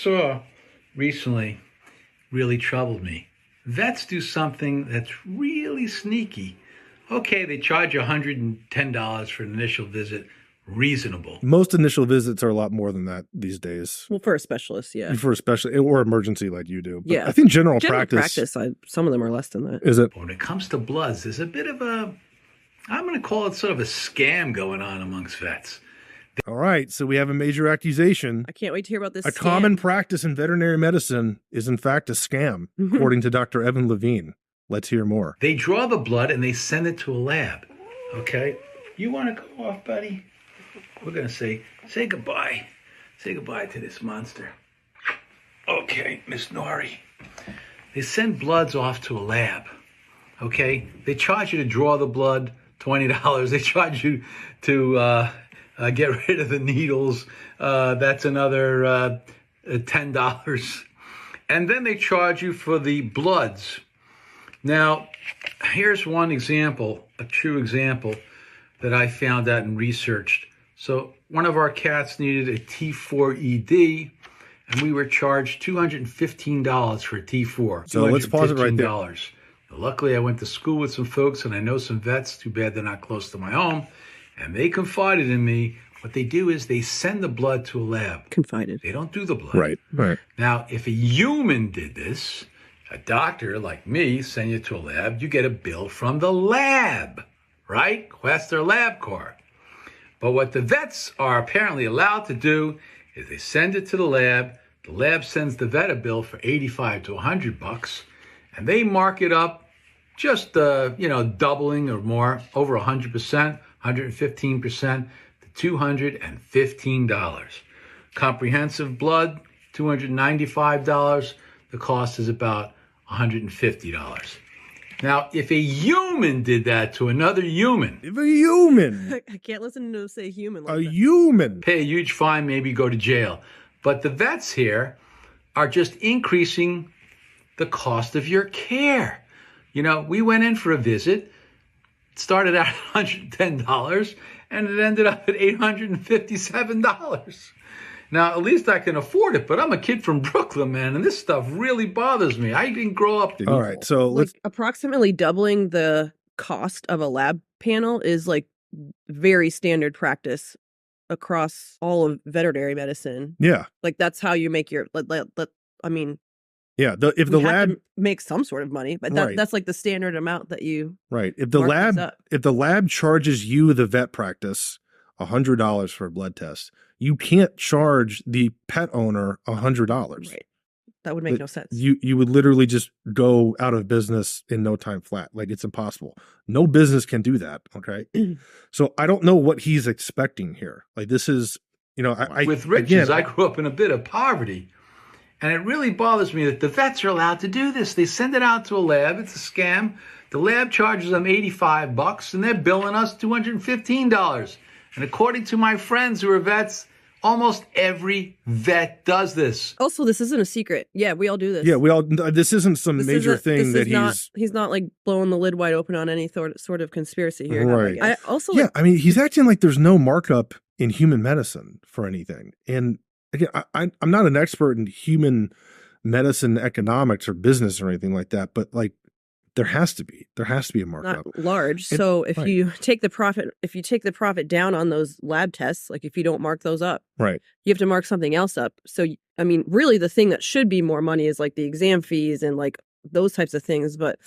saw recently really troubled me. Vets do something that's really sneaky. Okay, they charge you $110 for an initial visit. Reasonable. Most initial visits are a lot more than that these days. Well, for a specialist, yeah. For a specialist or emergency like you do. But yeah. I think general practice some of them are less than that. Is it? When it comes to bloods, there's a bit of a, I'm going to call it sort of a scam going on amongst vets. All right, so we have a major accusation. I can't wait to hear about this. A common practice in veterinary medicine is in fact a scam, according to Dr. Evan Levine. Let's hear more. They draw the blood and they send it to a lab. Okay? You want to go off, buddy? We're going to say goodbye. Say goodbye to this monster. Okay, Miss Nori. They send bloods off to a lab. Okay? They charge you to draw the blood, $20. They charge you to get rid of the needles. That's another $10. And then they charge you for the bloods. Now, here's one example, a true example that I found out and researched. So one of our cats needed a T4 ED, and we were charged $215 for a T4. So let's pause it right there. Luckily, I went to school with some folks, and I know some vets. Too bad they're not close to my home. And they confided in me. What they do is they send the blood to a lab. Confided. They don't do the blood. Right. Now, if a human did this, a doctor like me send you to a lab, you get a bill from the lab, right? That's their lab card. But what the vets are apparently allowed to do is they send it to the lab sends the vet a bill for $85 to $100, and they mark it up just, doubling or more, over 100%, 115% to $215. Comprehensive blood, $295. The cost is about $150. Now, if a human did that to another human. If a human. I can't listen to say human like that. Human. Pay a huge fine, maybe go to jail. But the vets here are just increasing the cost of your care. You know, we went in for a visit. It started out at $110, and it ended up at $857. Now, at least I can afford it, but I'm a kid from Brooklyn, man, and this stuff really bothers me. I didn't grow up. All right, so let's... approximately doubling the cost of a lab panel is like very standard practice across all of veterinary medicine. Yeah. Like that's how you make your, yeah, if the lab makes some sort of money, but that's like the standard amount that you If the lab charges you, the vet practice, $100 for a blood test, you can't charge the pet owner $100. Right. That would make no sense. You would literally just go out of business in no time flat. Like it's impossible. No business can do that. Okay. So I don't know what he's expecting here. Like this is, with riches, I grew up in a bit of poverty. And it really bothers me that the vets are allowed to do this. They send it out to a lab. It's a scam. The lab charges them $85 and they're billing us $215. And according to my friends who are vets, almost every vet does this. Also, this isn't a secret. Yeah, we all do this. Yeah, this isn't some major thing that he's not like blowing the lid wide open on any sort of conspiracy here. Right. I he's acting like there's no markup in human medicine for anything. And again, I'm not an expert in human medicine, economics, or business or anything like that, but like there has to be a markup. Not large. So if you take the profit down on those lab tests, like if you don't mark those up, right, you have to mark something else up. So I mean, really, the thing that should be more money is like the exam fees and like those types of things. But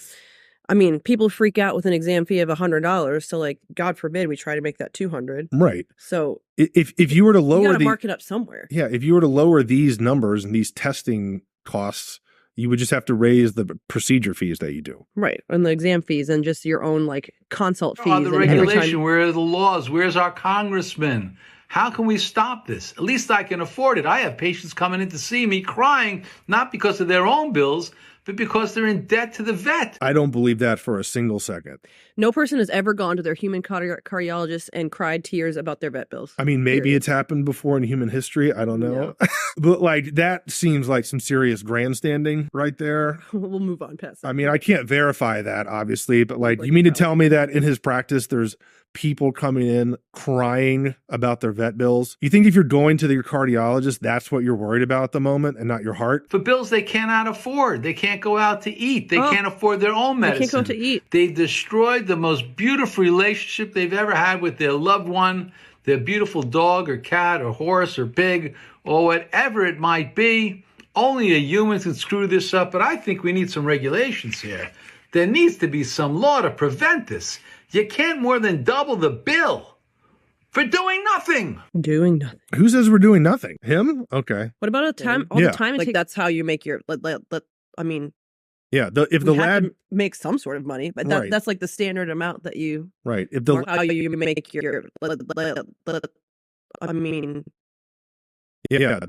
I mean, people freak out with an exam fee of $100. So like, God forbid, we try to make that $200. Right. So if you were to lower, you gotta mark it up somewhere. Yeah. If you were to lower these numbers and these testing costs, you would just have to raise the procedure fees that you do. Right. And the exam fees and just your own like consult fees. The regulation, where are the laws? Where's our congressman? How can we stop this? At least I can afford it. I have patients coming in to see me crying, not because of their own bills, but because they're in debt to the vet. I don't believe that for a single second. No person has ever gone to their human cardiologist and cried tears about their vet bills. I mean, maybe it's happened before in human history. I don't know. No. But like that seems like some serious grandstanding right there. We'll move on past that. I mean, I can't verify that, obviously, but like you mean to tell me that in his practice, there's people coming in crying about their vet bills. You think if you're going to your cardiologist, that's what you're worried about at the moment and not your heart? For bills they cannot afford. They can't go out to eat. They can't afford their own medicine. They can't go out to eat. They've destroyed the most beautiful relationship they've ever had with their loved one, their beautiful dog or cat or horse or pig or whatever it might be. Only a human can screw this up, but I think we need some regulations here. There needs to be some law to prevent this. You can't more than double the bill for doing nothing. Doing nothing. Who says we're doing nothing? Him? Okay. What about a time? All the time, like that's how you make your. I mean, yeah. If the lab makes some sort of money, but that's like the standard amount that you. Right. If the how you make your. I mean. Yeah.